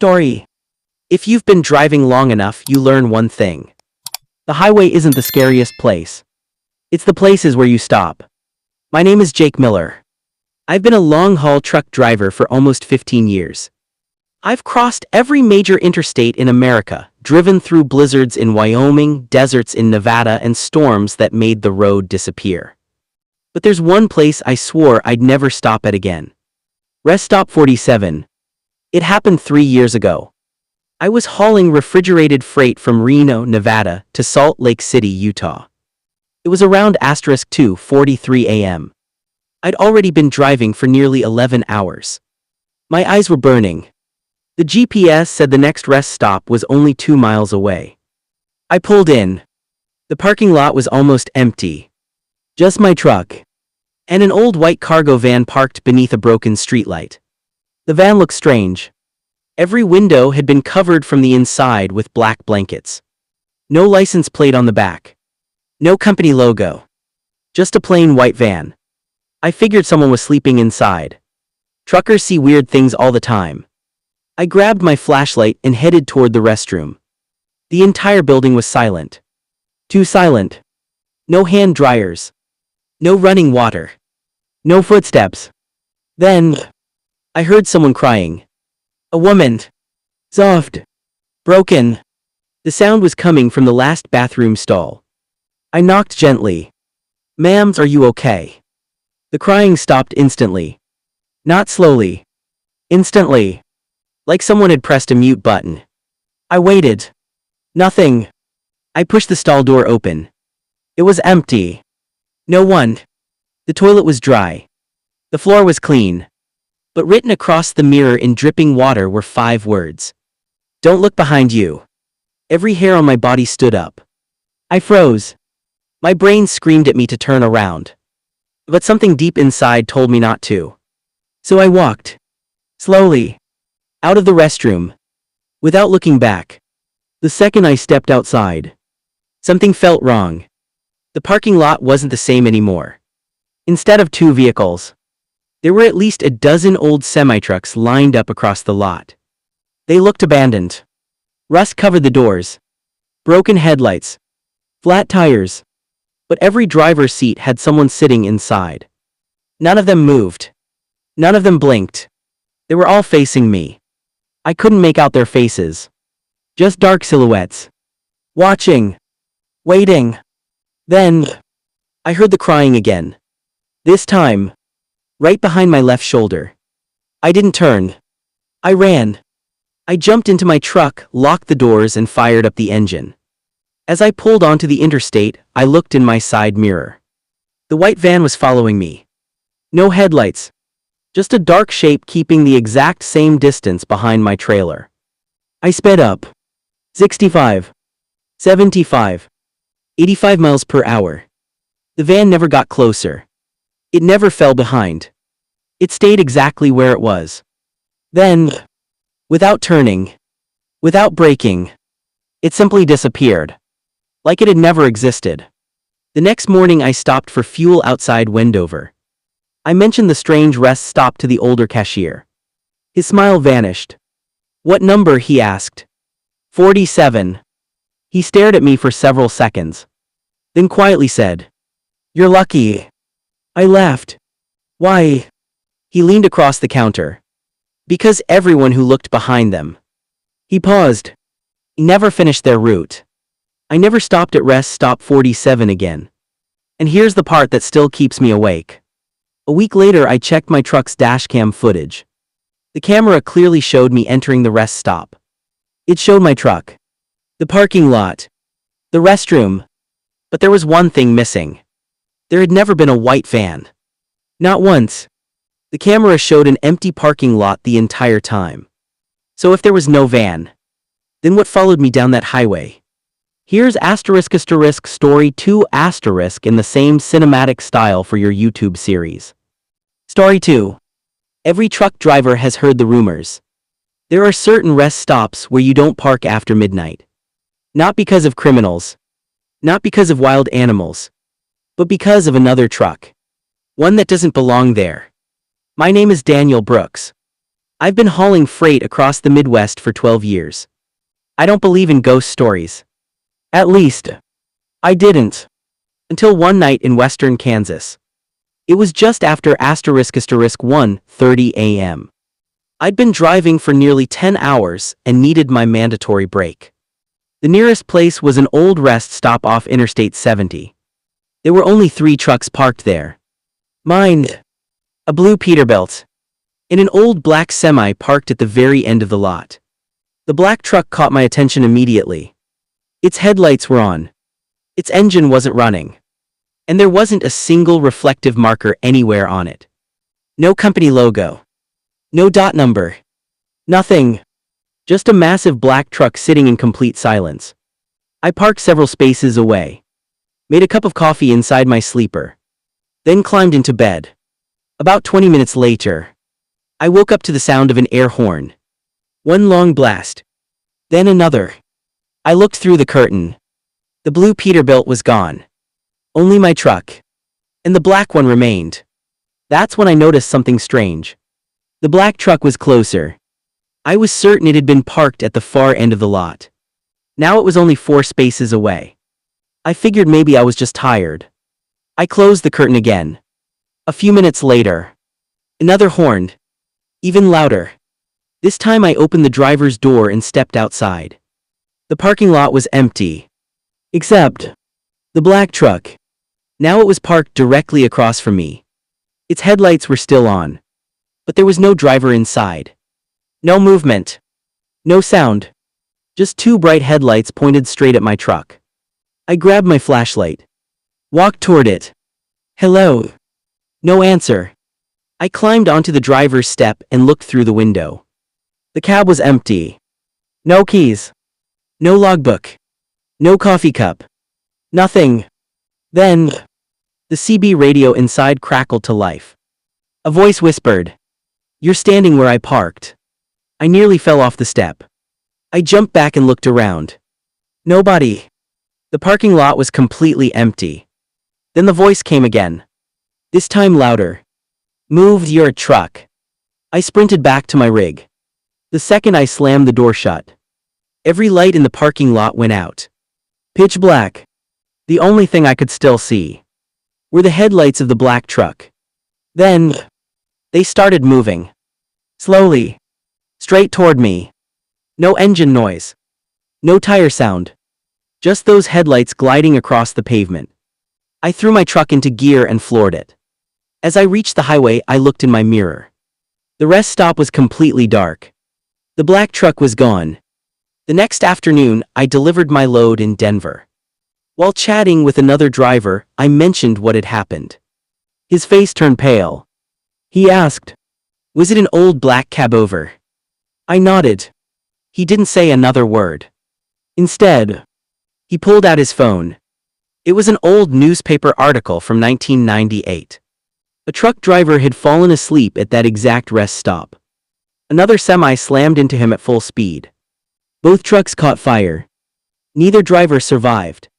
Story. If you've been driving long enough, you learn one thing. The highway isn't the scariest place. It's the places where you stop. My name is Jake Miller. I've been a long-haul truck driver for almost 15 years. I've crossed every major interstate in America, driven through blizzards in Wyoming, deserts in Nevada, and storms that made the road disappear. But there's one place I swore I'd never stop at again. Rest Stop 47. It happened 3 years ago. I was hauling refrigerated freight from Reno, Nevada, to Salt Lake City, Utah. It was around *2:43 a.m. I'd already been driving for nearly 11 hours. My eyes were burning. The GPS said the next rest stop was only 2 miles away. I pulled in. The parking lot was almost empty. Just my truck. And an old white cargo van parked beneath a broken streetlight. The van looked strange. Every window had been covered from the inside with black blankets. No license plate on the back. No company logo. Just a plain white van. I figured someone was sleeping inside. Truckers see weird things all the time. I grabbed my flashlight and headed toward the restroom. The entire building was silent. Too silent. No hand dryers. No running water. No footsteps. Then I heard someone crying. A woman. Soft. Broken. The sound was coming from the last bathroom stall. I knocked gently. "Ma'am, are you okay?" The crying stopped instantly. Not slowly. Instantly. Like someone had pressed a mute button. I waited. Nothing. I pushed the stall door open. It was empty. No one. The toilet was dry. The floor was clean. But written across the mirror in dripping water were 5 words. "Don't look behind you." Every hair on my body stood up. I froze. My brain screamed at me to turn around. But something deep inside told me not to. So I walked. Slowly. Out of the restroom. Without looking back. The second I stepped outside, something felt wrong. The parking lot wasn't the same anymore. Instead of 2 vehicles, there were at least a dozen old semi-trucks lined up across the lot. They looked abandoned. Rust covered the doors. Broken headlights. Flat tires. But every driver's seat had someone sitting inside. None of them moved. None of them blinked. They were all facing me. I couldn't make out their faces. Just dark silhouettes. Watching. Waiting. Then I heard the crying again. This time, right behind my left shoulder. I didn't turn. I ran. I jumped into my truck, locked the doors, and fired up the engine. As I pulled onto the interstate, I looked in my side mirror. The white van was following me. No headlights. Just a dark shape keeping the exact same distance behind my trailer. I sped up. 65. 75. 85 miles per hour. The van never got closer. It never fell behind. It stayed exactly where it was. Then, without turning, without braking, it simply disappeared. Like it had never existed. The next morning I stopped for fuel outside Wendover. I mentioned the strange rest stop to the older cashier. His smile vanished. "What number?" he asked. 47. He stared at me for several seconds. Then quietly said, "You're lucky." I laughed. "Why?" He leaned across the counter. "Because everyone who looked behind them." He paused. Never finished their route. I never stopped at rest stop 47 again. And here's the part that still keeps me awake. A week later I checked my truck's dashcam footage. The camera clearly showed me entering the rest stop. It showed my truck. The parking lot. The restroom. But there was one thing missing. There had never been a white van. Not once. The camera showed an empty parking lot the entire time. So if there was no van, then what followed me down that highway? Here's **story 2 * in the same cinematic style for your YouTube series. Story 2. Every truck driver has heard the rumors. There are certain rest stops where you don't park after midnight. Not because of criminals. Not because of wild animals. But because of another truck. One that doesn't belong there. My name is Daniel Brooks. I've been hauling freight across the Midwest for 12 years. I don't believe in ghost stories. At least, I didn't. Until one night in western Kansas. It was just after **1:30 a.m. I'd been driving for nearly 10 hours and needed my mandatory break. The nearest place was an old rest stop off Interstate 70. There were only 3 trucks parked there. Mine, a blue Peterbilt, and an old black semi parked at the very end of the lot. The black truck caught my attention immediately. Its headlights were on. Its engine wasn't running. And there wasn't a single reflective marker anywhere on it. No company logo. No dot number. Nothing. Just a massive black truck sitting in complete silence. I parked several spaces away. Made a cup of coffee inside my sleeper. Then climbed into bed. About 20 minutes later, I woke up to the sound of an air horn. One long blast. Then another. I looked through the curtain. The blue Peterbilt was gone. Only my truck. And the black one remained. That's when I noticed something strange. The black truck was closer. I was certain it had been parked at the far end of the lot. Now it was only 4 spaces away. I figured maybe I was just tired. I closed the curtain again. A few minutes later, another horn. Even louder. This time I opened the driver's door and stepped outside. The parking lot was empty. Except the black truck. Now it was parked directly across from me. Its headlights were still on. But there was no driver inside. No movement. No sound. Just 2 bright headlights pointed straight at my truck. I grabbed my flashlight. Walked toward it. Hello. No answer. I climbed onto the driver's step and looked through the window. The cab was empty. No keys. No logbook. No coffee cup. Nothing. Then, the CB radio inside crackled to life. A voice whispered, "You're standing where I parked." I nearly fell off the step. I jumped back and looked around. Nobody. The parking lot was completely empty. Then the voice came again. This time louder. "Move your truck." I sprinted back to my rig. The second I slammed the door shut, every light in the parking lot went out. Pitch black. The only thing I could still see were the headlights of the black truck. Then, they started moving. Slowly. Straight toward me. No engine noise. No tire sound. Just those headlights gliding across the pavement. I threw my truck into gear and floored it. As I reached the highway, I looked in my mirror. The rest stop was completely dark. The black truck was gone. The next afternoon, I delivered my load in Denver. While chatting with another driver, I mentioned what had happened. His face turned pale. He asked, "Was it an old black cab over?" I nodded. He didn't say another word. Instead, he pulled out his phone. It was an old newspaper article from 1998. A truck driver had fallen asleep at that exact rest stop. Another semi slammed into him at full speed. Both trucks caught fire. Neither driver survived.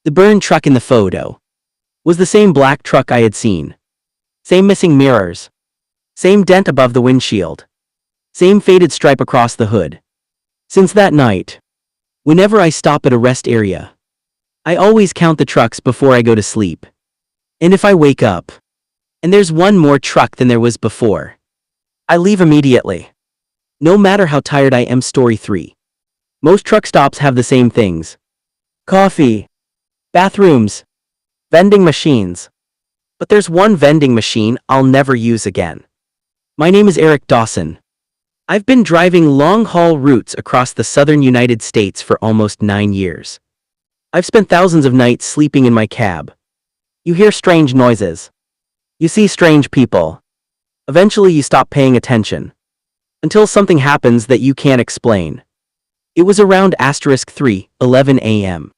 The burned truck in the photo was the same black truck I had seen. Same missing mirrors. Same dent above the windshield. Same faded stripe across the hood. Since that night, whenever I stop at a rest area, I always count the trucks before I go to sleep. And if I wake up, and there's one more truck than there was before, I leave immediately. No matter how tired I am. Story 3. Most truck stops have the same things. Coffee. Bathrooms. Vending machines. But there's one vending machine I'll never use again. My name is Eric Dawson. I've been driving long-haul routes across the southern United States for almost 9 years. I've spent thousands of nights sleeping in my cab. You hear strange noises. You see strange people. Eventually you stop paying attention. Until something happens that you can't explain. It was around *3:11 a.m.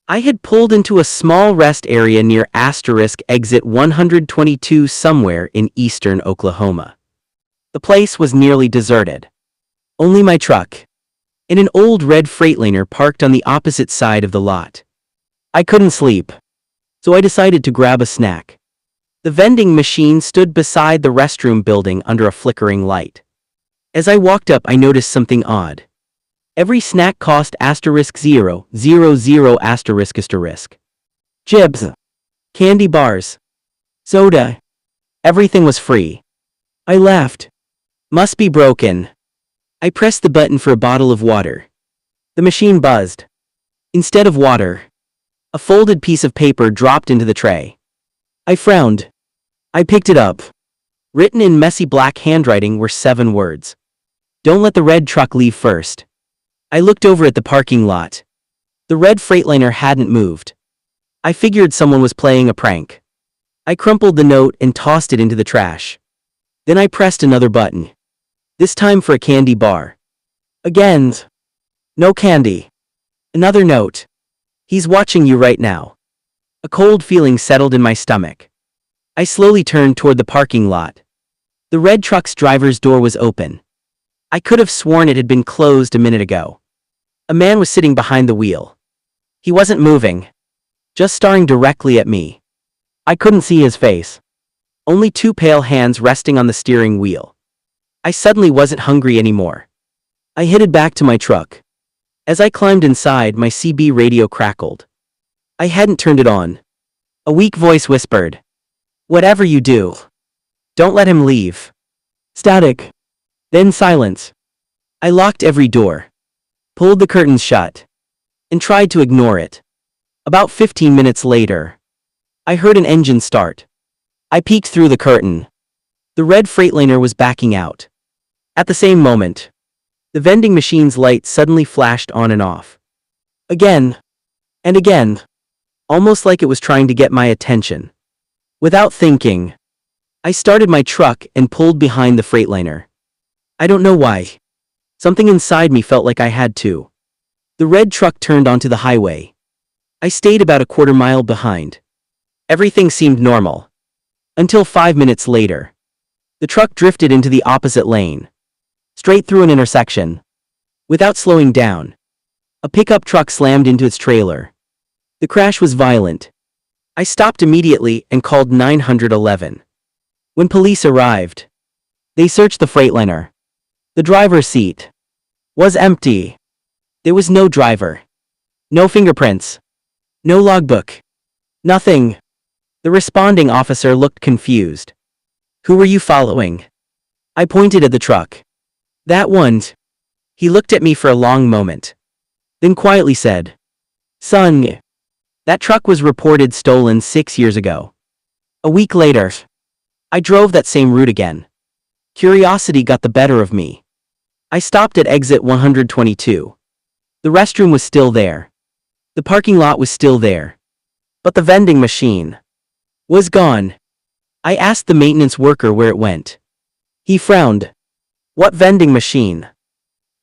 I had pulled into a small rest area near exit 122 somewhere in eastern Oklahoma. The place was nearly deserted. Only my truck and an old red Freightliner parked on the opposite side of the lot. I couldn't sleep, so I decided to grab a snack. The vending machine stood beside the restroom building under a flickering light. As I walked up, I noticed something odd. Every snack cost *000 asterisk. Chips, candy bars, soda. Everything was free. I laughed. Must be broken. I pressed the button for a bottle of water. The machine buzzed. Instead of water, a folded piece of paper dropped into the tray. I frowned. I picked it up. Written in messy black handwriting were 7 words. Don't let the red truck leave first. I looked over at the parking lot. The red Freightliner hadn't moved. I figured someone was playing a prank. I crumpled the note and tossed it into the trash. Then I pressed another button. This time for a candy bar. Again. No candy. Another note. He's watching you right now. A cold feeling settled in my stomach. I slowly turned toward the parking lot. The red truck's driver's door was open. I could have sworn it had been closed a minute ago. A man was sitting behind the wheel. He wasn't moving, just staring directly at me. I couldn't see his face. Only 2 pale hands resting on the steering wheel. I suddenly wasn't hungry anymore. I headed back to my truck. As I climbed inside, my CB radio crackled. I hadn't turned it on. A weak voice whispered, "Whatever you do, don't let him leave." Static. Then silence. I locked every door, pulled the curtains shut, and tried to ignore it. About 15 minutes later, I heard an engine start. I peeked through the curtain. The red Freightliner was backing out. At the same moment, the vending machine's light suddenly flashed on and off. Again. And again. Almost like it was trying to get my attention. Without thinking, I started my truck and pulled behind the Freightliner. I don't know why. Something inside me felt like I had to. The red truck turned onto the highway. I stayed about a quarter mile behind. Everything seemed normal. Until 5 minutes later. The truck drifted into the opposite lane. Straight through an intersection. Without slowing down. A pickup truck slammed into its trailer. The crash was violent. I stopped immediately and called 911. When police arrived, they searched the Freightliner. The driver's seat was empty. There was no driver. No fingerprints. No logbook. Nothing. The responding officer looked confused. "Who were you following?" I pointed at the truck. "That one." He looked at me for a long moment. Then quietly said, "Son, that truck was reported stolen 6 years ago." A week later, I drove that same route again. Curiosity got the better of me. I stopped at exit 122. The restroom was still there. The parking lot was still there. But the vending machine was gone. I asked the maintenance worker where it went. He frowned. "What vending machine?"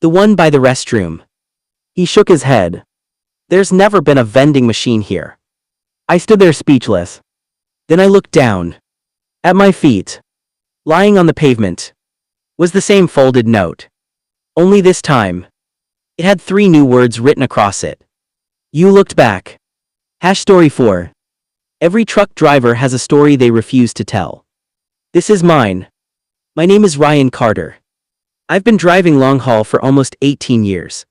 "The one by the restroom." He shook his head. "There's never been a vending machine here." I stood there speechless. Then I looked down. At my feet, lying on the pavement, was the same folded note. Only this time, it had 3 new words written across it. "You looked back." Story 4. Every truck driver has a story they refuse to tell. This is mine. My name is Ryan Carter. I've been driving long haul for almost 18 years.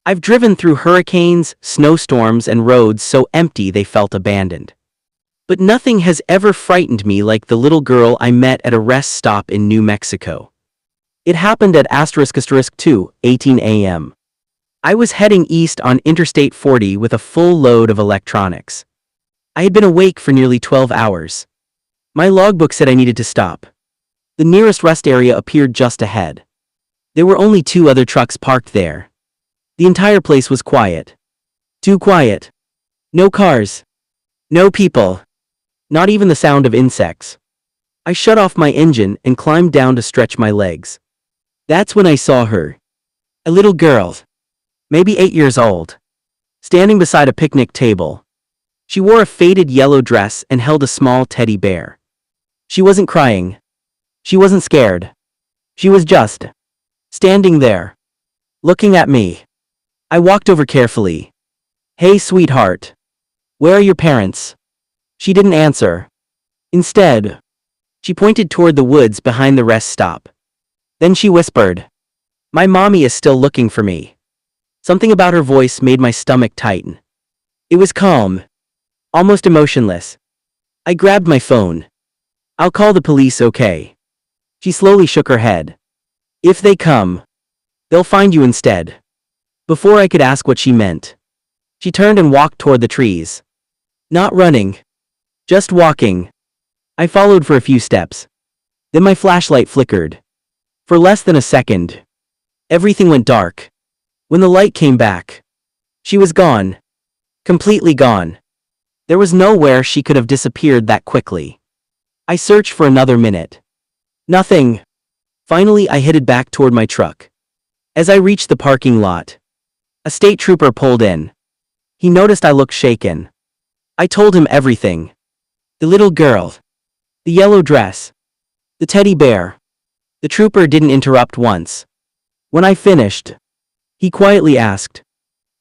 I've driven through hurricanes, snowstorms, and roads so empty they felt abandoned. But nothing has ever frightened me like the little girl I met at a rest stop in New Mexico. It happened at *2:18 a.m. I was heading east on Interstate 40 with a full load of electronics. I had been awake for nearly 12 hours. My logbook said I needed to stop. The nearest rest area appeared just ahead. There were only 2 other trucks parked there. The entire place was quiet. Too quiet. No cars. No people. Not even the sound of insects. I shut off my engine and climbed down to stretch my legs. That's when I saw her. A little girl. Maybe 8 years old. Standing beside a picnic table. She wore a faded yellow dress and held a small teddy bear. She wasn't crying. She wasn't scared. She was just standing there, looking at me. I walked over carefully. "Hey, sweetheart. Where are your parents?" She didn't answer. Instead, she pointed toward the woods behind the rest stop. Then she whispered, My mommy is still looking for me. Something about her voice made my stomach tighten. It was calm, almost emotionless. I grabbed my phone. I'll call the police, okay? She slowly shook her head. If they come, they'll find you instead. Before I could ask what she meant, she turned and walked toward the trees. Not running, just walking. I followed for a few steps. Then my flashlight flickered. For less than a second, everything went dark. When the light came back, she was gone. Completely gone. There was nowhere she could have disappeared that quickly. I searched for another minute. Nothing. Finally, I headed back toward my truck. As I reached the parking lot, a state trooper pulled in. He noticed I looked shaken. I told him everything. The little girl. The yellow dress. The teddy bear. The trooper didn't interrupt once. When I finished, he quietly asked,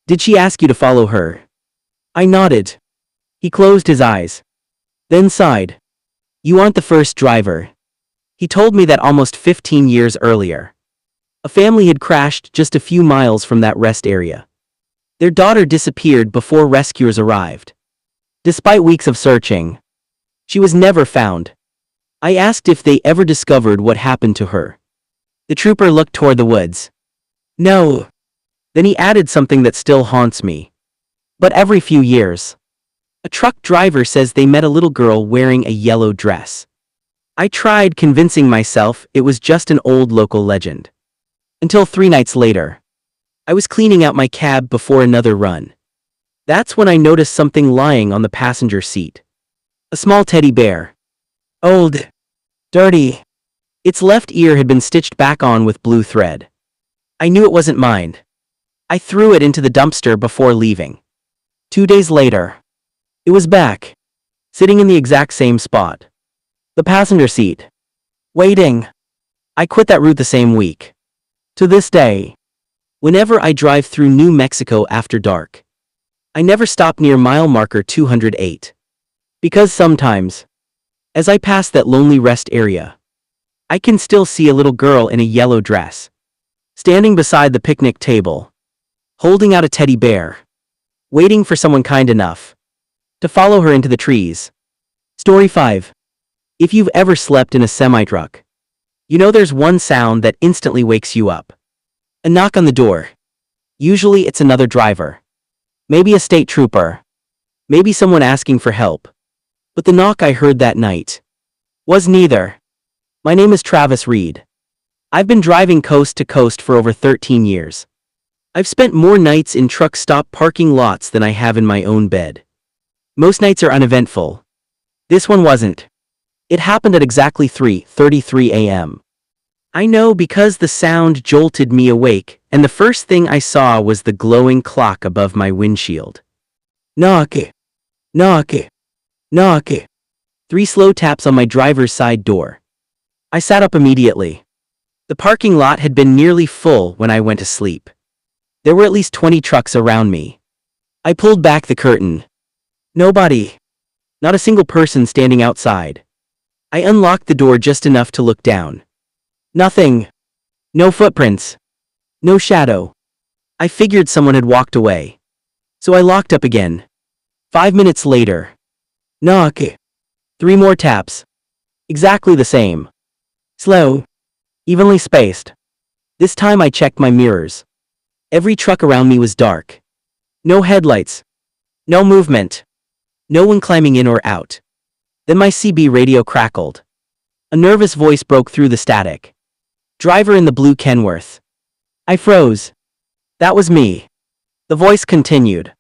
"Did she ask you to follow her?" I nodded. He closed his eyes. Then sighed. "You aren't the first driver." He told me that almost 15 years earlier, a family had crashed just a few miles from that rest area. Their daughter disappeared before rescuers arrived. Despite weeks of searching, she was never found. I asked if they ever discovered what happened to her. The trooper looked toward the woods. No. Then he added something that still haunts me. But every few years, a truck driver says they met a little girl wearing a yellow dress. I tried convincing myself it was just an old local legend. Until 3 nights later, I was cleaning out my cab before another run. That's when I noticed something lying on the passenger seat. A small teddy bear. Old. Dirty. Its left ear had been stitched back on with blue thread. I knew it wasn't mine. I threw it into the dumpster before leaving. 2 days later, it was back, sitting in the exact same spot. The passenger seat. Waiting. I quit that route the same week. To this day, whenever I drive through New Mexico after dark, I never stop near mile marker 208. Because sometimes, as I pass that lonely rest area, I can still see a little girl in a yellow dress, standing beside the picnic table, holding out a teddy bear, waiting for someone kind enough to follow her into the trees. Story 5. If you've ever slept in a semi-truck, you know there's one sound that instantly wakes you up. A knock on the door. Usually it's another driver. Maybe a state trooper. Maybe someone asking for help. But the knock I heard that night was neither. My name is Travis Reed. I've been driving coast to coast for over 13 years. I've spent more nights in truck stop parking lots than I have in my own bed. Most nights are uneventful. This one wasn't. It happened at exactly 3:33 a.m. I know because the sound jolted me awake, and the first thing I saw was the glowing clock above my windshield. Knock. Knock. Knock. 3 slow taps on my driver's side door. I sat up immediately. The parking lot had been nearly full when I went to sleep. There were at least 20 trucks around me. I pulled back the curtain. Nobody. Not a single person standing outside. I unlocked the door just enough to look down. Nothing. No footprints. No shadow. I figured someone had walked away. So I locked up again. 5 minutes later. Knock. 3 more taps. Exactly the same. Slow. Evenly spaced. This time I checked my mirrors. Every truck around me was dark. No headlights. No movement. No one climbing in or out. Then my CB radio crackled. A nervous voice broke through the static. Driver in the blue Kenworth. I froze. That was me. The voice continued.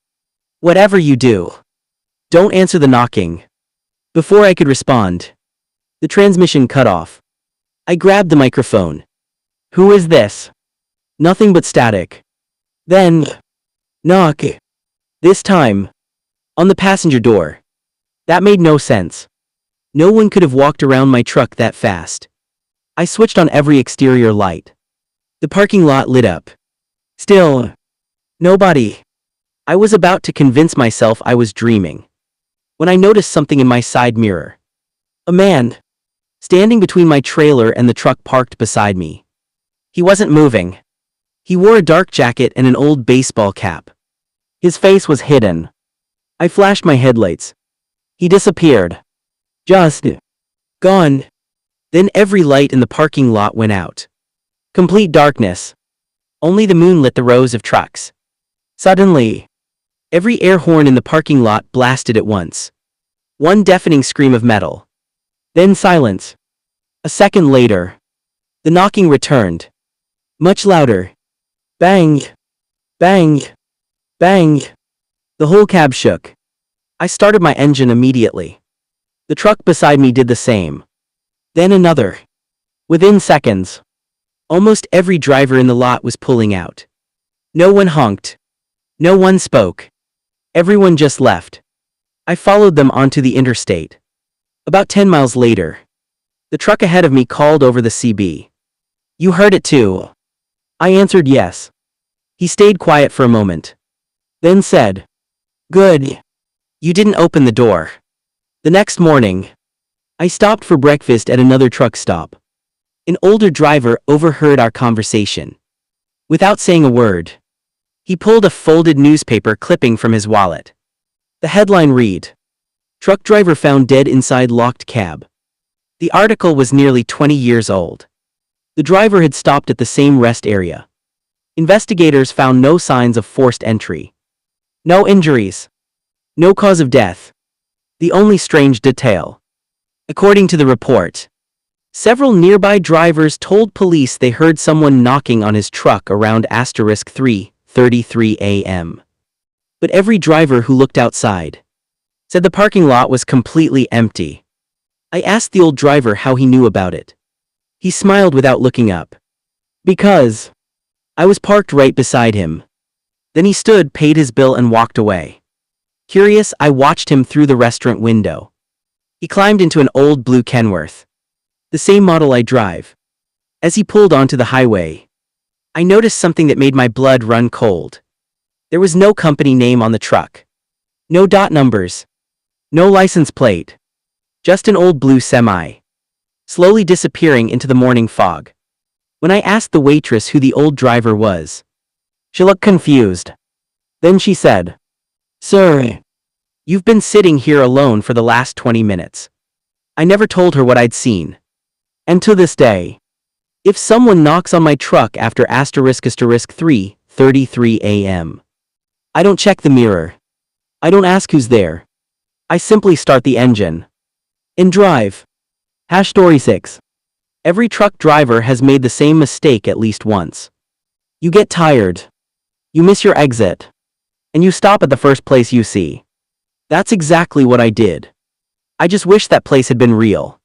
Whatever you do, don't answer the knocking. Before I could respond, the transmission cut off. I grabbed the microphone. Who is this? Nothing but static. Then, knock. This time, on the passenger door. That made no sense. No one could have walked around my truck that fast. I switched on every exterior light. The parking lot lit up. Still, nobody. I was about to convince myself I was dreaming, when I noticed something in my side mirror. A man, standing between my trailer and the truck parked beside me. He wasn't moving. He wore a dark jacket and an old baseball cap. His face was hidden. I flashed my headlights. He disappeared. Just gone. Then every light in the parking lot went out. Complete darkness. Only the moon lit the rows of trucks. Suddenly, every air horn in the parking lot blasted at once. One deafening scream of metal. Then silence. A second later, the knocking returned. Much louder. Bang! Bang! Bang! The whole cab shook. I started my engine immediately. The truck beside me did the same. Then another. Within seconds, almost every driver in the lot was pulling out. No one honked. No one spoke. Everyone just left. I followed them onto the interstate. About 10 miles later, the truck ahead of me called over the CB. You heard it too? I answered yes. He stayed quiet for a moment. Then said, Good. You didn't open the door. The next morning, I stopped for breakfast at another truck stop. An older driver overheard our conversation. Without saying a word, he pulled a folded newspaper clipping from his wallet. The headline read, Truck driver found dead inside locked cab. The article was nearly 20 years old. The driver had stopped at the same rest area. Investigators found no signs of forced entry. No injuries. No cause of death. The only strange detail. According to the report, several nearby drivers told police they heard someone knocking on his truck around *3:33 a.m. But every driver who looked outside said the parking lot was completely empty. I asked the old driver how he knew about it. He smiled without looking up. Because I was parked right beside him. Then he stood, paid his bill, and walked away. Curious, I watched him through the restaurant window. He climbed into an old blue Kenworth, the same model I drive. As he pulled onto the highway, I noticed something that made my blood run cold. There was no company name on the truck. No dot numbers. No license plate. Just an old blue semi, slowly disappearing into the morning fog. When I asked the waitress who the old driver was, she looked confused. Then she said, Sir, you've been sitting here alone for the last 20 minutes. I never told her what I'd seen. And to this day, if someone knocks on my truck after *3:33 a.m., I don't check the mirror. I don't ask who's there. I simply start the engine and drive. Story 6. Every truck driver has made the same mistake at least once. You get tired. You miss your exit. And you stop at the first place you see. That's exactly what I did. I just wish that place had been real.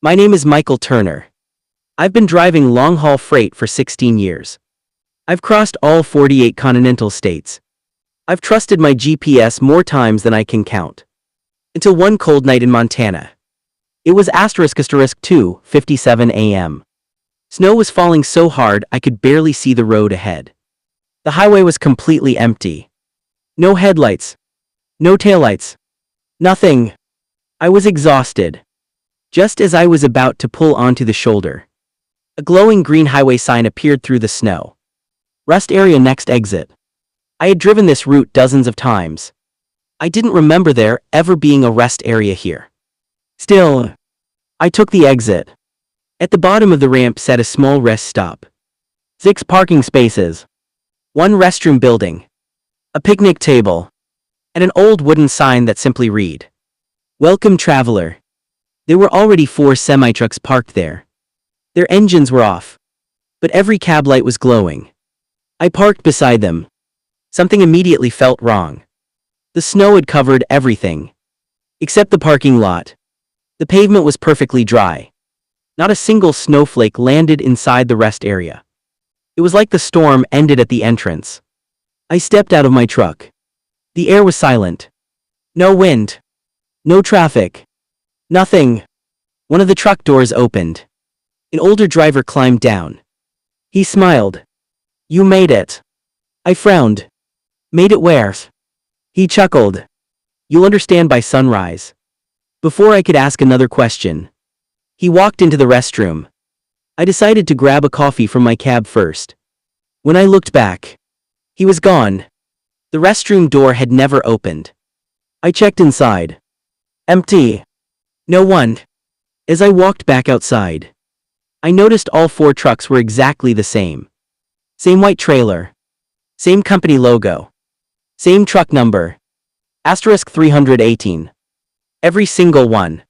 My name is Michael Turner. I've been driving long-haul freight for 16 years. I've crossed all 48 continental states. I've trusted my GPS more times than I can count. Until one cold night in Montana. It was *2:57 a.m. Snow was falling so hard I could barely see the road ahead. The highway was completely empty. No headlights. No taillights. Nothing. I was exhausted. Just as I was about to pull onto the shoulder, a glowing green highway sign appeared through the snow. Rest area next exit. I had driven this route dozens of times. I didn't remember there ever being a rest area here. Still, I took the exit. At the bottom of the ramp sat a small rest stop. 6 parking spaces. 1 restroom building. A picnic table. And an old wooden sign that simply read, Welcome traveler. There were already 4 semi-trucks parked there. Their engines were off. But every cab light was glowing. I parked beside them. Something immediately felt wrong. The snow had covered everything. Except the parking lot. The pavement was perfectly dry. Not a single snowflake landed inside the rest area. It was like the storm ended at the entrance. I stepped out of my truck. The air was silent. No wind. No traffic. Nothing. One of the truck doors opened. An older driver climbed down. He smiled. You made it. I frowned. Made it where? He chuckled. You'll understand by sunrise. Before I could ask another question, he walked into the restroom. I decided to grab a coffee from my cab first. When I looked back, he was gone. The restroom door had never opened. I checked inside. Empty. No one. As I walked back outside, I noticed all 4 trucks were exactly the same. Same white trailer. Same company logo. Same truck number. Asterisk 318. Every single one.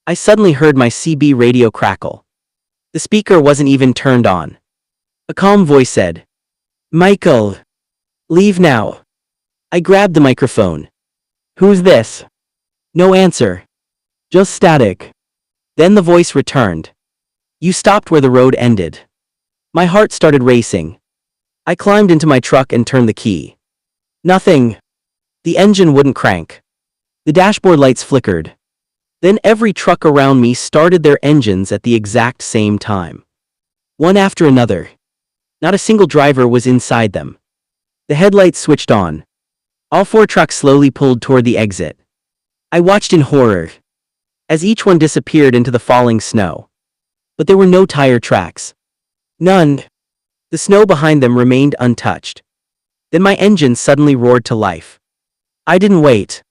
I suddenly heard my CB radio crackle. The speaker wasn't even turned on. A calm voice said, "Michael, leave now." I grabbed the microphone. "Who's this?" No answer. Just static. Then the voice returned. "You stopped where the road ended." My heart started racing. I climbed into my truck and turned the key. Nothing. The engine wouldn't crank. The dashboard lights flickered. Then every truck around me started their engines at the exact same time. One after another. Not a single driver was inside them. The headlights switched on. All 4 trucks slowly pulled toward the exit. I watched in horror as each one disappeared into the falling snow. But there were no tire tracks. None. The snow behind them remained untouched. Then my engine suddenly roared to life. I didn't wait.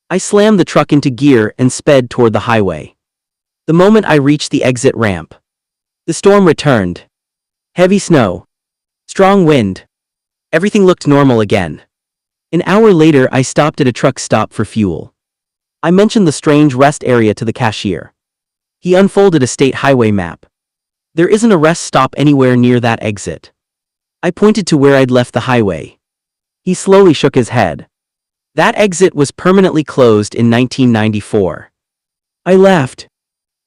I slammed the truck into gear and sped toward the highway. The moment I reached the exit ramp, the storm returned. Heavy snow. Strong wind. Everything looked normal again. An hour later, I stopped at a truck stop for fuel. I mentioned the strange rest area to the cashier. He unfolded a state highway map. "There isn't a rest stop anywhere near that exit." I pointed to where I'd left the highway. He slowly shook his head. "That exit was permanently closed in 1994. I laughed.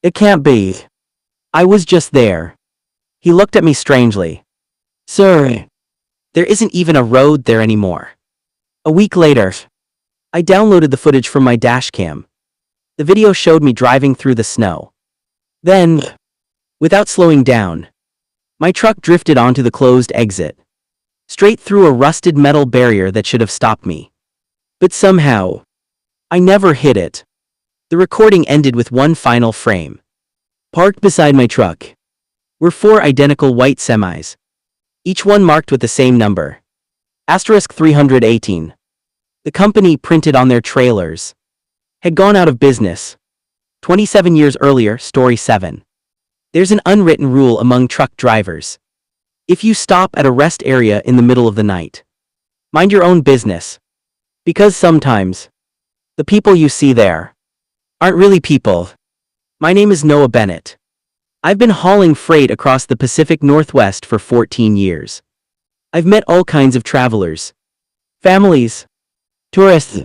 "It can't be. I was just there." He looked at me strangely. "Sir, there isn't even a road there anymore." A week later, I downloaded the footage from my dashcam. The video showed me driving through the snow. Then, without slowing down, my truck drifted onto the closed exit, straight through a rusted metal barrier that should have stopped me. But somehow, I never hit it. The recording ended with one final frame. Parked beside my truck were 4 identical white semis, each one marked with the same number. Asterisk 318. The company printed on their trailers had gone out of business. 27 years earlier, Story 7. There's an unwritten rule among truck drivers. If you stop at a rest area in the middle of the night, mind your own business. Because sometimes, the people you see there aren't really people. My name is Noah Bennett. I've been hauling freight across the Pacific Northwest for 14 years. I've met all kinds of travelers. Families. Tourists.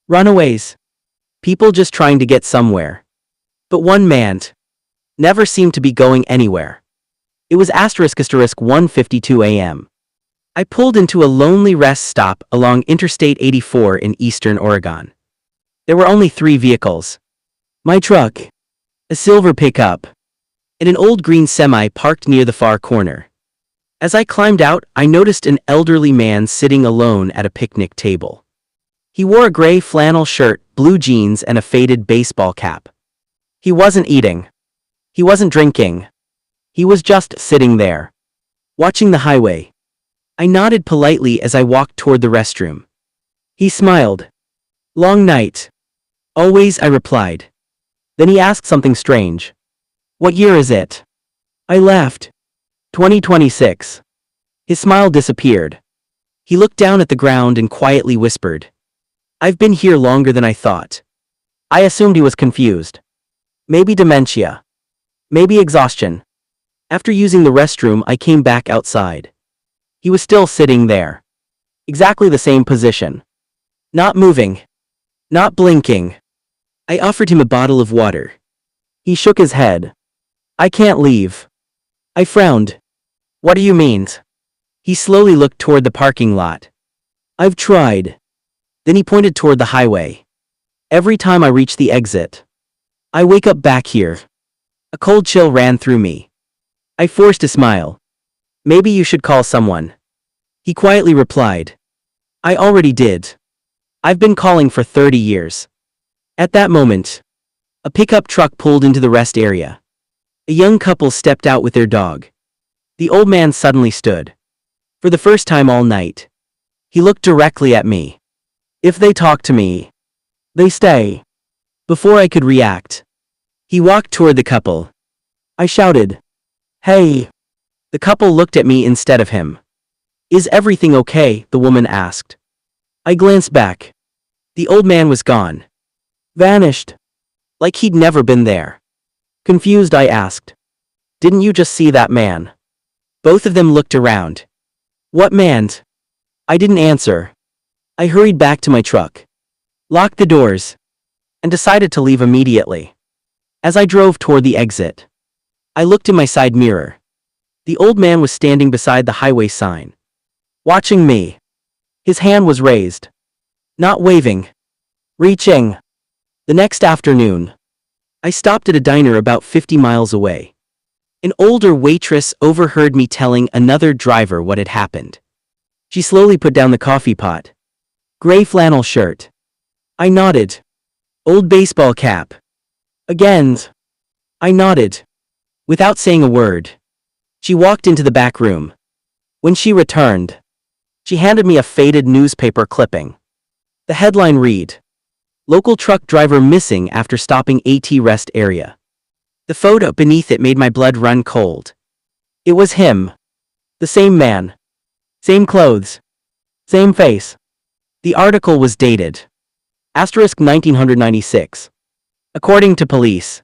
Runaways. People just trying to get somewhere. But one man never seemed to be going anywhere. It was asterisk 1:52 a.m. I pulled into a lonely rest stop along Interstate 84 in eastern Oregon. There were only 3 vehicles. My truck, a silver pickup, and an old green semi parked near the far corner. As I climbed out, I noticed an elderly man sitting alone at a picnic table. He wore a gray flannel shirt, blue jeans, and a faded baseball cap. He wasn't eating. He wasn't drinking. He was just sitting there, watching the highway. I nodded politely as I walked toward the restroom. He smiled. "Long night." "Always," I replied. Then he asked something strange. "What year is it?" I laughed. 2026. His smile disappeared. He looked down at the ground and quietly whispered, "I've been here longer than I thought." I assumed he was confused. Maybe dementia. Maybe exhaustion. After using the restroom, I came back outside. He was still sitting there. Exactly the same position. Not moving. Not blinking. I offered him a bottle of water. He shook his head. "I can't leave." I frowned. "What do you mean?" He slowly looked toward the parking lot. "I've tried." Then he pointed toward the highway. "Every time I reach the exit, I wake up back here." A cold chill ran through me. I forced a smile. "Maybe you should call someone." He quietly replied, "I already did. I've been calling for 30 years. At that moment, a pickup truck pulled into the rest area. A young couple stepped out with their dog. The old man suddenly stood. For the first time all night. He looked directly at me. If they talk to me, they stay. Before I could react, he walked toward the couple. I shouted, "Hey!" The couple looked at me instead of him. "Is everything okay?" the woman asked. I glanced back. The old man was gone. Vanished. Like he'd never been there. Confused, I asked, "Didn't you just see that man?" Both of them looked around. What man? I didn't answer. I hurried back to my truck, locked the doors, and decided to leave immediately. As I drove toward the exit, I looked in my side mirror. The old man was standing beside the highway sign, watching me. His hand was raised, not waving, reaching. The next afternoon, I stopped at a diner about 50 miles away. An older waitress overheard me telling another driver what had happened. She slowly put down the coffee pot. Gray flannel shirt. I nodded. Old baseball cap. Again. I nodded. Without saying a word, she walked into the back room. When she returned, she handed me a faded newspaper clipping. The headline read, "Local truck driver missing after stopping AT rest area." The photo beneath it made my blood run cold. It was him. The same man. Same clothes. Same face. The article was dated *1996. According to police,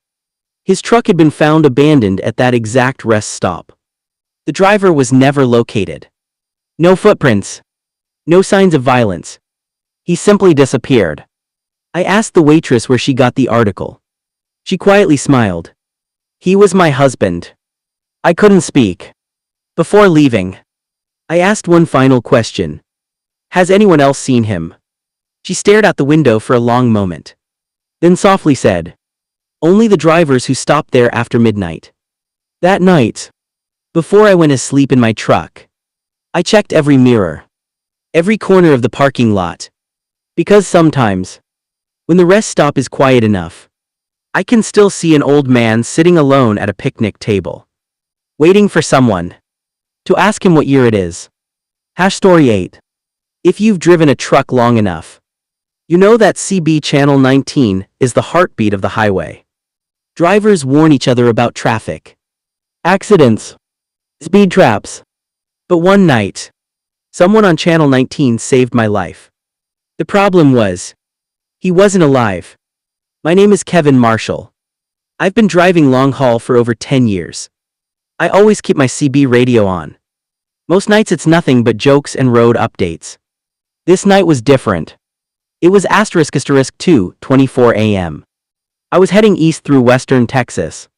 his truck had been found abandoned at that exact rest stop. The driver was never located. No footprints. No signs of violence. He simply disappeared. I asked the waitress where she got the article. She quietly smiled. He was my husband. I couldn't speak. Before leaving, I asked one final question. Has anyone else seen him? She stared out the window for a long moment. Then softly said, "Only the drivers who stopped there after midnight." That night, before I went to sleep in my truck, I checked every mirror, every corner of the parking lot. Because sometimes, when the rest stop is quiet enough, I can still see an old man sitting alone at a picnic table, waiting for someone to ask him what year it is. Story 8. If you've driven a truck long enough, you know that CB Channel 19 is the heartbeat of the highway. Drivers warn each other about traffic, accidents, speed traps. But one night, someone on Channel 19 saved my life. The problem was, he wasn't alive. My name is Kevin Marshall. I've been driving long haul for over 10 years. I always keep my CB radio on. Most nights it's nothing but jokes and road updates. This night was different. It was *2:24 a.m. I was heading east through western Texas.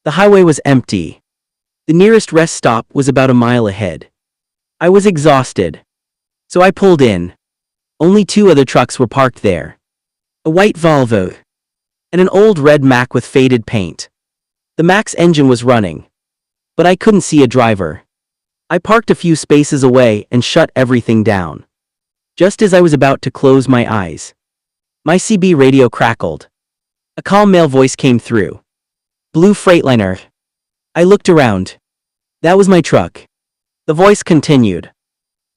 The highway was empty. The nearest rest stop was about a mile ahead. I was exhausted, so I pulled in. Only two other trucks were parked there. A white Volvo and an old red Mack with faded paint. The Mack's engine was running, but I couldn't see a driver. I parked a few spaces away and shut everything down. Just as I was about to close my eyes, my CB radio crackled. A calm male voice came through. "Blue Freightliner." I looked around. That was my truck. The voice continued.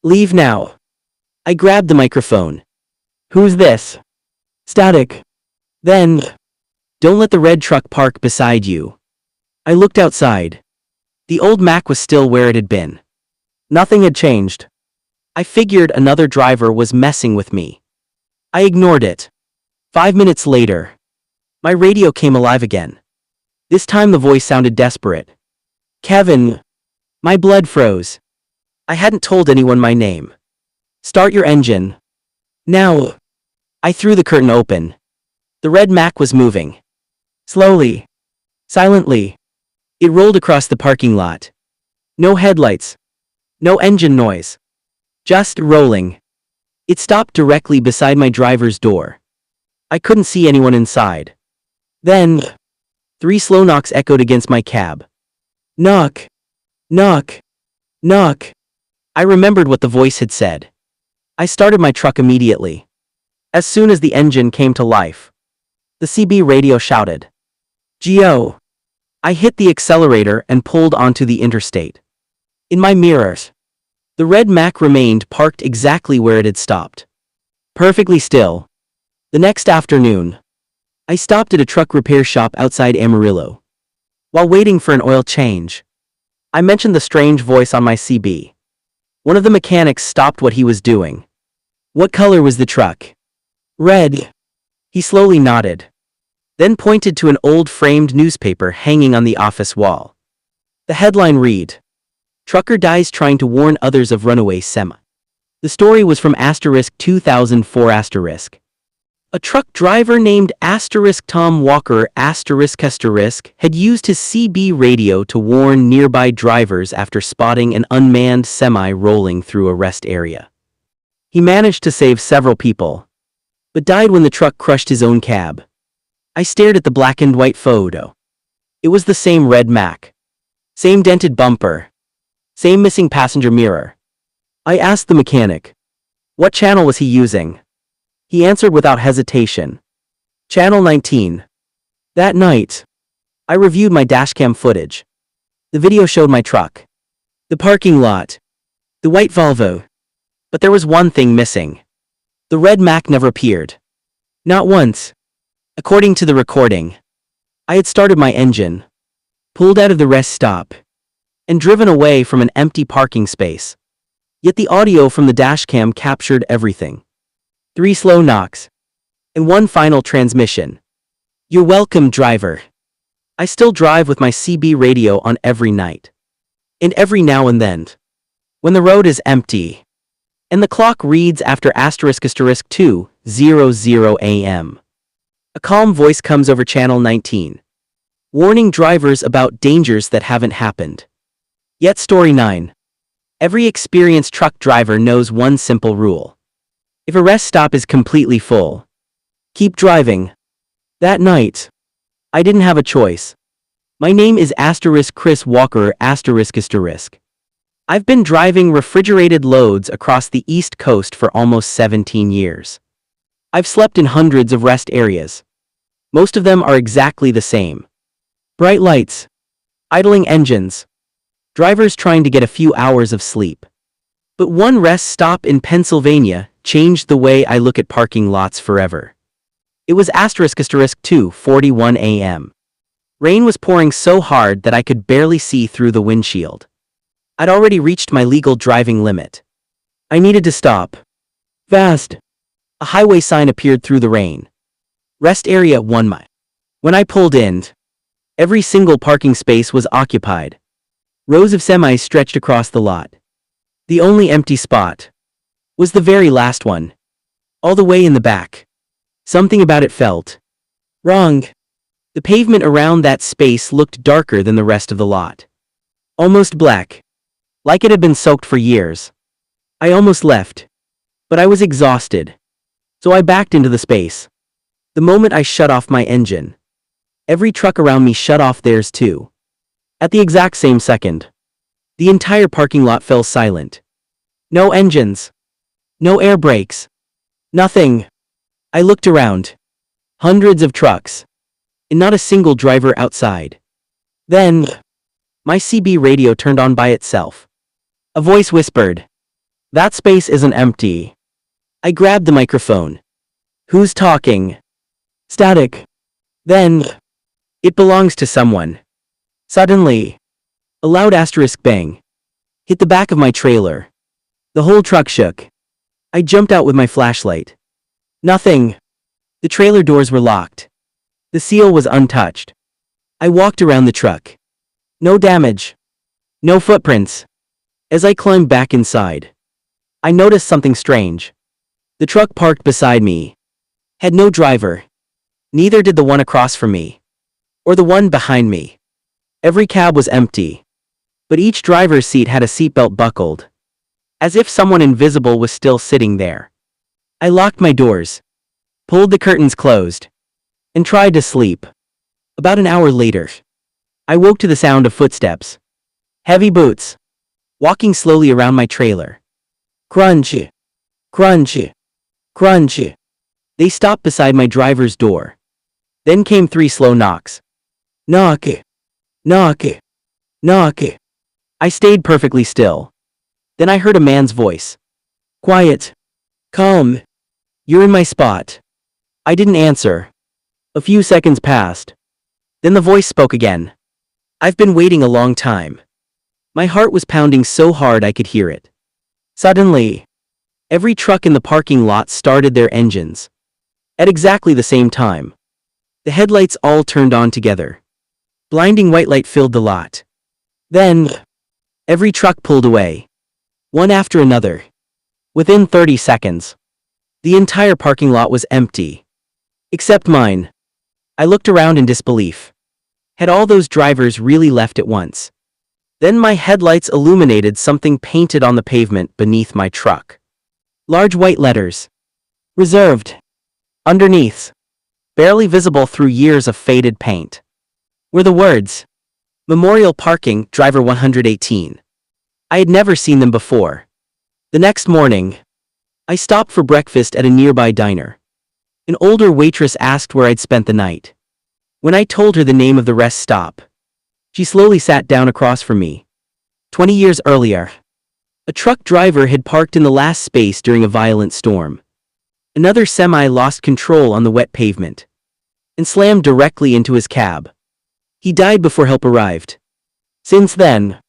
"Leave now." I grabbed the microphone. "Who's this?" Static. Then, "Don't let the red truck park beside you." I looked outside. The old Mack was still where it had been. Nothing had changed. I figured another driver was messing with me. I ignored it. 5 minutes later, my radio came alive again. This time the voice sounded desperate. "Kevin." My blood froze. I hadn't told anyone my name. "Start your engine. Now." I threw the curtain open. The red Mack was moving. Slowly. Silently. It rolled across the parking lot. No headlights. No engine noise. Just rolling. It stopped directly beside my driver's door. I couldn't see anyone inside. Then, 3 slow knocks echoed against my cab. Knock. Knock. Knock. I remembered what the voice had said. I started my truck immediately. As soon as the engine came to life, the CB radio shouted, "Geo." I hit the accelerator and pulled onto the interstate. In my mirrors, The red Mack remained parked exactly where it had stopped. Perfectly still. The next afternoon, I stopped at a truck repair shop outside Amarillo. While waiting for an oil change, I mentioned the strange voice on my CB. One of the mechanics stopped what he was doing. "What color was the truck?" "Red." He slowly nodded, then pointed to an old framed newspaper hanging on the office wall. The headline read, "Trucker dies trying to warn others of runaway semi." The story was from *2004 *. A truck driver named *Tom Walker had used his CB radio to warn nearby drivers after spotting an unmanned semi rolling through a rest area. He managed to save several people, but died when the truck crushed his own cab. I stared at the black and white photo. It was the same red Mack. Same dented bumper. Same missing passenger mirror. I asked the mechanic, what channel was he using? He answered without hesitation. Channel 19. That night, I reviewed my dashcam footage. The video showed my truck, the parking lot, the white Volvo. But there was one thing missing. The red Mack never appeared. Not once. According to the recording, I had started my engine, pulled out of the rest stop, and driven away from an empty parking space. Yet the audio from the dashcam captured everything. 3 slow knocks, and one final transmission. "You're welcome, driver." I still drive with my CB radio on every night. And every now and then, when the road is empty, and the clock reads after *2:00 a.m., a calm voice comes over channel 19, warning drivers about dangers that haven't happened. Yet story 9. Every experienced truck driver knows one simple rule. If a rest stop is completely full, keep driving. That night, I didn't have a choice. My name is *Chris Walker *. I've been driving refrigerated loads across the East Coast for almost 17 years. I've slept in hundreds of rest areas. Most of them are exactly the same. Bright lights, idling engines, drivers trying to get a few hours of sleep. But one rest stop in Pennsylvania changed the way I look at parking lots forever. It was *2:41 a.m. Rain was pouring so hard that I could barely see through the windshield. I'd already reached my legal driving limit. I needed to stop. Fast. A highway sign appeared through the rain. Rest area 1 mile. When I pulled in, every single parking space was occupied. Rows of semis stretched across the lot. The only empty spot was the very last one, all the way in the back. Something about it felt wrong. The pavement around that space looked darker than the rest of the lot. Almost black. Like it had been soaked for years. I almost left. But I was exhausted. So I backed into the space. The moment I shut off my engine, every truck around me shut off theirs too. At the exact same second, the entire parking lot fell silent. No engines. No air brakes. Nothing. I looked around. Hundreds of trucks. And not a single driver outside. Then, my CB radio turned on by itself. A voice whispered, "That space isn't empty." I grabbed the microphone. "Who's talking?" "Static." "Then, it belongs to someone." Suddenly, a loud bang hit the back of my trailer. The whole truck shook. I jumped out with my flashlight. Nothing. The trailer doors were locked. The seal was untouched. I walked around the truck. No damage. No footprints. As I climbed back inside, I noticed something strange. The truck parked beside me had no driver. Neither did the one across from me, or the one behind me. Every cab was empty, but each driver's seat had a seatbelt buckled, as if someone invisible was still sitting there. I locked my doors, pulled the curtains closed, and tried to sleep. About an hour later, I woke to the sound of footsteps. Heavy boots, walking slowly around my trailer. Crunch, crunch, crunch. They stopped beside my driver's door. Then came 3 slow knocks. Knock, knock, knock. I stayed perfectly still. Then I heard a man's voice. Quiet. Calm. You're in my spot. I didn't answer. A few seconds passed. Then the voice spoke again. I've been waiting a long time. My heart was pounding so hard I could hear it. Suddenly, every truck in the parking lot started their engines. At exactly the same time. The headlights all turned on together. Blinding white light filled the lot. Then, every truck pulled away. One after another. Within 30 seconds, the entire parking lot was empty. Except mine. I looked around in disbelief. Had all those drivers really left at once? Then my headlights illuminated something painted on the pavement beneath my truck. Large white letters. Reserved. Underneath, barely visible through years of faded paint, were the words, Memorial Parking, Driver 118. I had never seen them before. The next morning, I stopped for breakfast at a nearby diner. An older waitress asked where I'd spent the night. When I told her the name of the rest stop, she slowly sat down across from me. 20 years earlier, a truck driver had parked in the last space during a violent storm. Another semi lost control on the wet pavement and slammed directly into his cab. He died before help arrived. Since then,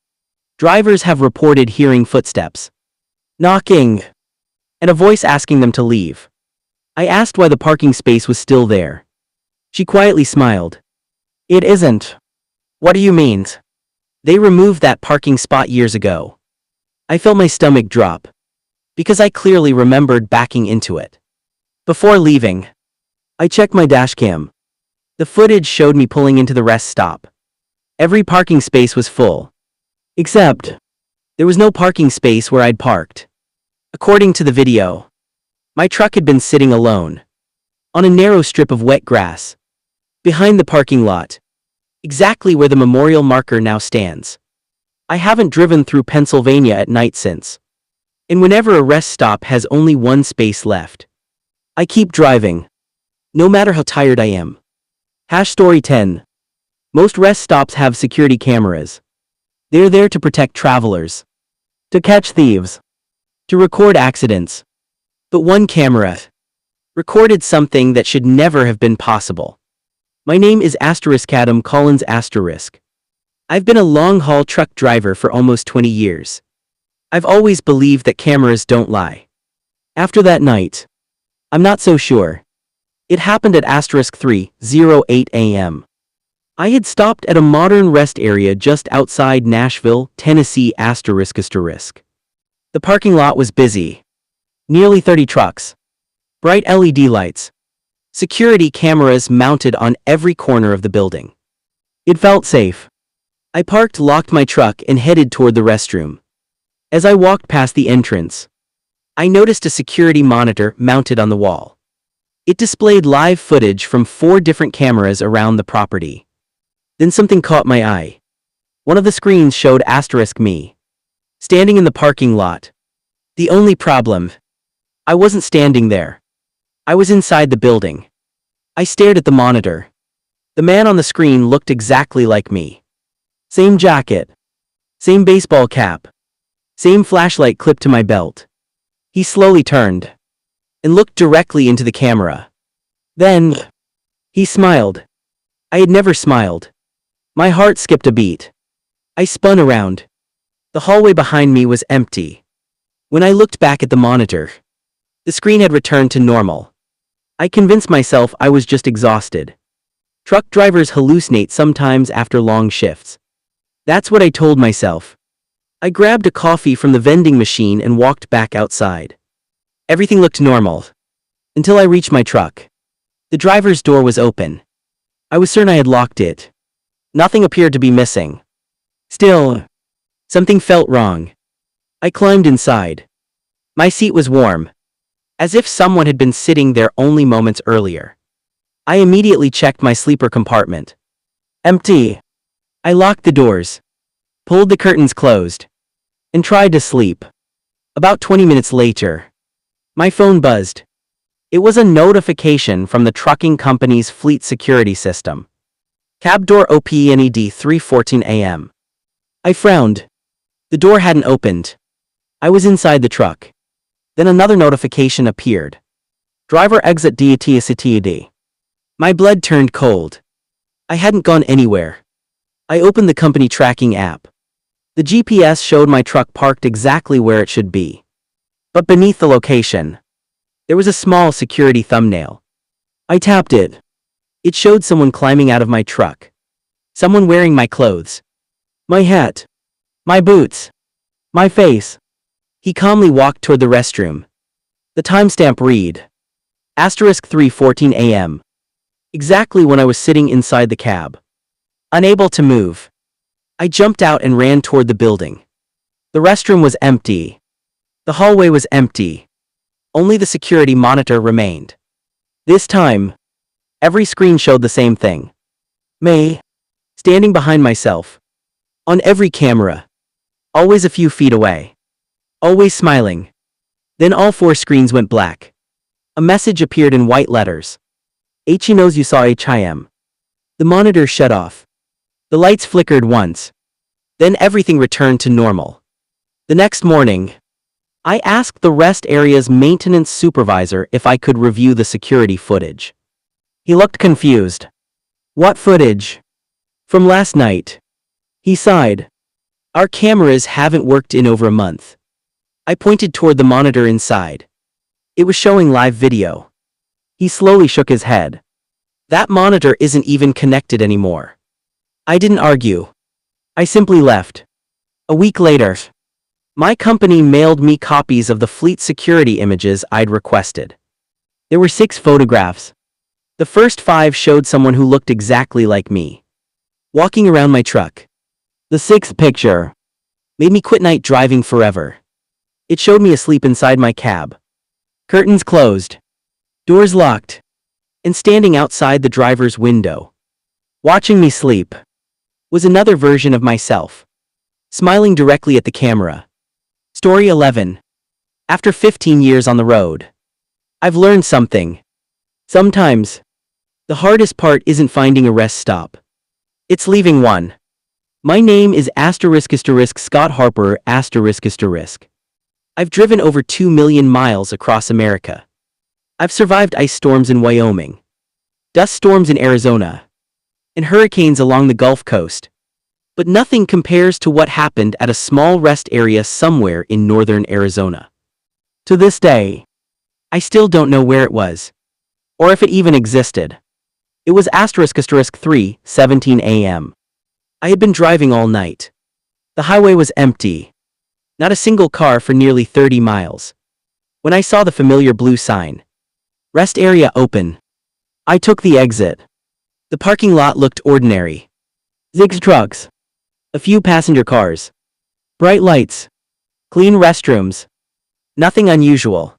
drivers have reported hearing footsteps, knocking, and a voice asking them to leave. I asked why the parking space was still there. She quietly smiled. It isn't. What do you mean? They removed that parking spot years ago. I felt my stomach drop, because I clearly remembered backing into it. Before leaving, I checked my dashcam. The footage showed me pulling into the rest stop. Every parking space was full. Except, there was no parking space where I'd parked. According to the video, my truck had been sitting alone, on a narrow strip of wet grass, behind the parking lot, exactly where the memorial marker now stands. I haven't driven through Pennsylvania at night since. And whenever a rest stop has only one space left, I keep driving, no matter how tired I am. Story 10. Most rest stops have security cameras. They're there to protect travelers, to catch thieves, to record accidents. But one camera recorded something that should never have been possible. My name is Adam Collins *. I've been a long-haul truck driver for almost 20 years. I've always believed that cameras don't lie. After that night, I'm not so sure. It happened at 3:08 a.m. I had stopped at a modern rest area just outside Nashville, Tennessee *. The parking lot was busy. Nearly 30 trucks. Bright LED lights. Security cameras mounted on every corner of the building. It felt safe. I parked, locked my truck, and headed toward the restroom. As I walked past the entrance, I noticed a security monitor mounted on the wall. It displayed live footage from 4 different cameras around the property. Then something caught my eye. One of the screens showed *me, standing in the parking lot. The only problem, I wasn't standing there. I was inside the building. I stared at the monitor. The man on the screen looked exactly like me. Same jacket. Same baseball cap. Same flashlight clipped to my belt. He slowly turned and looked directly into the camera. Then, he smiled. I had never smiled. My heart skipped a beat. I spun around. The hallway behind me was empty. When I looked back at the monitor, the screen had returned to normal. I convinced myself I was just exhausted. Truck drivers hallucinate sometimes after long shifts. That's what I told myself. I grabbed a coffee from the vending machine and walked back outside. Everything looked normal. Until I reached my truck. The driver's door was open. I was certain I had locked it. Nothing appeared to be missing. Still, something felt wrong. I climbed inside. My seat was warm, as if someone had been sitting there only moments earlier. I immediately checked my sleeper compartment. Empty. I locked the doors, pulled the curtains closed, and tried to sleep. About 20 minutes later, my phone buzzed. It was a notification from the trucking company's fleet security system. Cab door opened 3:14 a.m. I frowned. The door hadn't opened. I was inside the truck. Then another notification appeared. Driver exit DATSITD. My blood turned cold. I hadn't gone anywhere. I opened the company tracking app. The GPS showed my truck parked exactly where it should be. But beneath the location, there was a small security thumbnail. I tapped it. It showed someone climbing out of my truck. Someone wearing my clothes. My hat. My boots. My face. He calmly walked toward the restroom. The timestamp read. *3:14 a.m. Exactly when I was sitting inside the cab. Unable to move. I jumped out and ran toward the building. The restroom was empty. The hallway was empty. Only the security monitor remained. This time, every screen showed the same thing. Me. Standing behind myself. On every camera. Always a few feet away. Always smiling. Then all 4 screens went black. A message appeared in white letters. He knows you saw him. The monitor shut off. The lights flickered once. Then everything returned to normal. The next morning, I asked the rest area's maintenance supervisor if I could review the security footage. He looked confused. What footage? From last night. He sighed. Our cameras haven't worked in over a month. I pointed toward the monitor inside. It was showing live video. He slowly shook his head. That monitor isn't even connected anymore. I didn't argue. I simply left. A week later, my company mailed me copies of the fleet security images I'd requested. There were 6 photographs. The first 5 showed someone who looked exactly like me, walking around my truck. The 6th picture made me quit night driving forever. It showed me asleep inside my cab. Curtains closed. Doors locked. And standing outside the driver's window, watching me sleep, was another version of myself, smiling directly at the camera. Story 11. After 15 years on the road, I've learned something. Sometimes, the hardest part isn't finding a rest stop. It's leaving one. My name is Scott Harper ***. I've driven over 2 million miles across America. I've survived ice storms in Wyoming, dust storms in Arizona, and hurricanes along the Gulf Coast. But nothing compares to what happened at a small rest area somewhere in northern Arizona. To this day, I still don't know where it was, or if it even existed. It was *3:17 a.m. I had been driving all night. The highway was empty. Not a single car for nearly 30 miles. When I saw the familiar blue sign, "Rest area open," I took the exit. The parking lot looked ordinary. 6 trucks. A few passenger cars. Bright lights. Clean restrooms. Nothing unusual.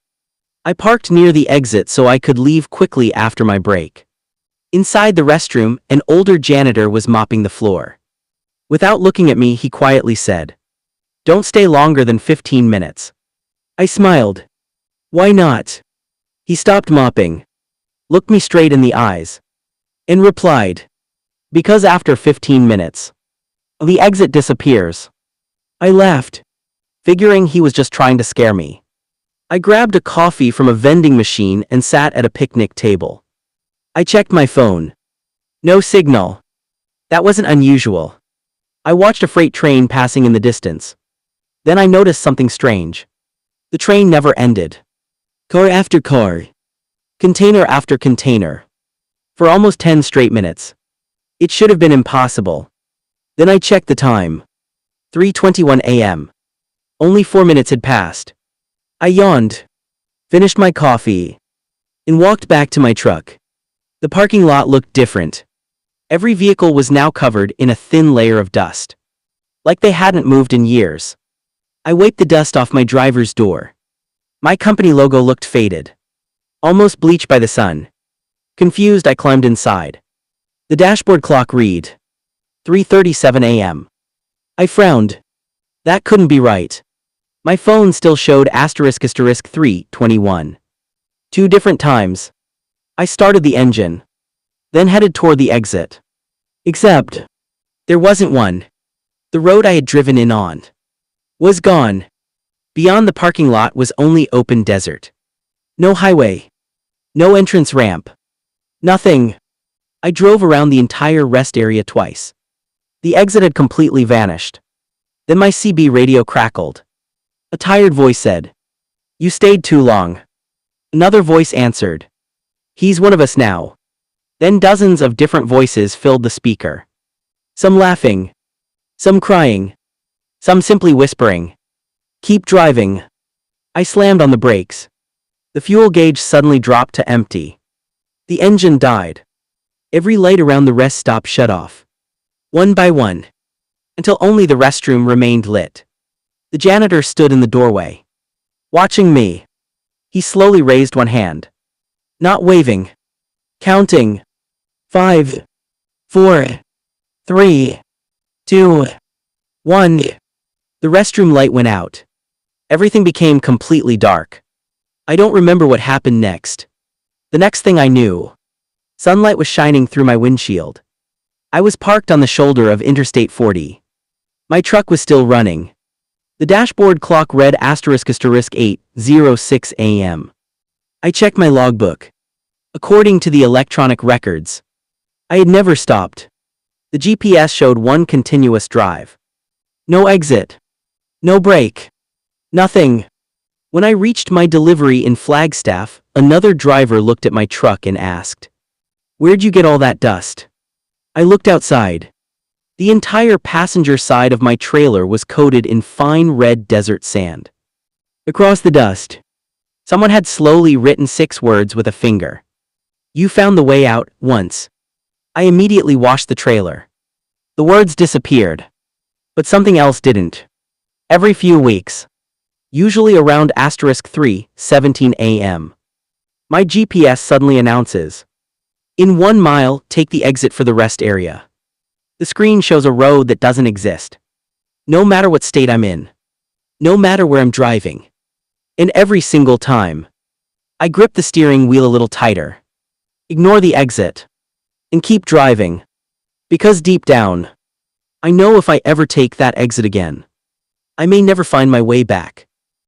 I parked near the exit so I could leave quickly after my break. Inside the restroom, an older janitor was mopping the floor. Without looking at me, he quietly said, "Don't stay longer than 15 minutes. I smiled. "Why not?" He stopped mopping, looked me straight in the eyes, and replied, "Because after 15 minutes, the exit disappears." I laughed, figuring he was just trying to scare me. I grabbed a coffee from a vending machine and sat at a picnic table. I checked my phone. No signal. That wasn't unusual. I watched a freight train passing in the distance. Then I noticed something strange. The train never ended. Car after car. Container after container. For almost 10 straight minutes. It should have been impossible. Then I checked the time. 3:21 a.m. Only 4 minutes had passed. I yawned, finished my coffee, and walked back to my truck. The parking lot looked different. Every vehicle was now covered in a thin layer of dust, like they hadn't moved in years. I wiped the dust off my driver's door. My company logo looked faded, almost bleached by the sun. Confused, I climbed inside. The dashboard clock read 3:37 a.m. I frowned. That couldn't be right. My phone still showed *3:21. 2 different times. I started the engine, then headed toward the exit. Except, there wasn't one. The road I had driven in on was gone. Beyond the parking lot was only open desert. No highway. No entrance ramp. Nothing. I drove around the entire rest area twice. The exit had completely vanished. Then my CB radio crackled. A tired voice said, "You stayed too long." Another voice answered, "He's one of us now." Then dozens of different voices filled the speaker. Some laughing. Some crying. Some simply whispering, "Keep driving." I slammed on the brakes. The fuel gauge suddenly dropped to empty. The engine died. Every light around the rest stop shut off. One by one. Until only the restroom remained lit. The janitor stood in the doorway. Watching me. He slowly raised one hand. Not waving. Counting. 5, 4, 3, 2, 1. The restroom light went out. Everything became completely dark. I don't remember what happened next. The next thing I knew, sunlight was shining through my windshield. I was parked on the shoulder of Interstate 40. My truck was still running. The dashboard clock read *8:06 a.m. I checked my logbook. According to the electronic records, I had never stopped. The GPS showed one continuous drive. No exit. No break. Nothing. When I reached my delivery in Flagstaff, another driver looked at my truck and asked, "Where'd you get all that dust?" I looked outside. The entire passenger side of my trailer was coated in fine red desert sand. Across the dust, someone had slowly written 6 words with a finger. "You found the way out, once." I immediately washed the trailer. The words disappeared. But something else didn't. Every few weeks, usually around *3:17 a.m., my GPS suddenly announces, "In 1 mile, take the exit for the rest area." The screen shows a road that doesn't exist. No matter what state I'm in. No matter where I'm driving. And every single time, I grip the steering wheel a little tighter. Ignore the exit. And keep driving. Because deep down, I know if I ever take that exit again, I may never find my way back.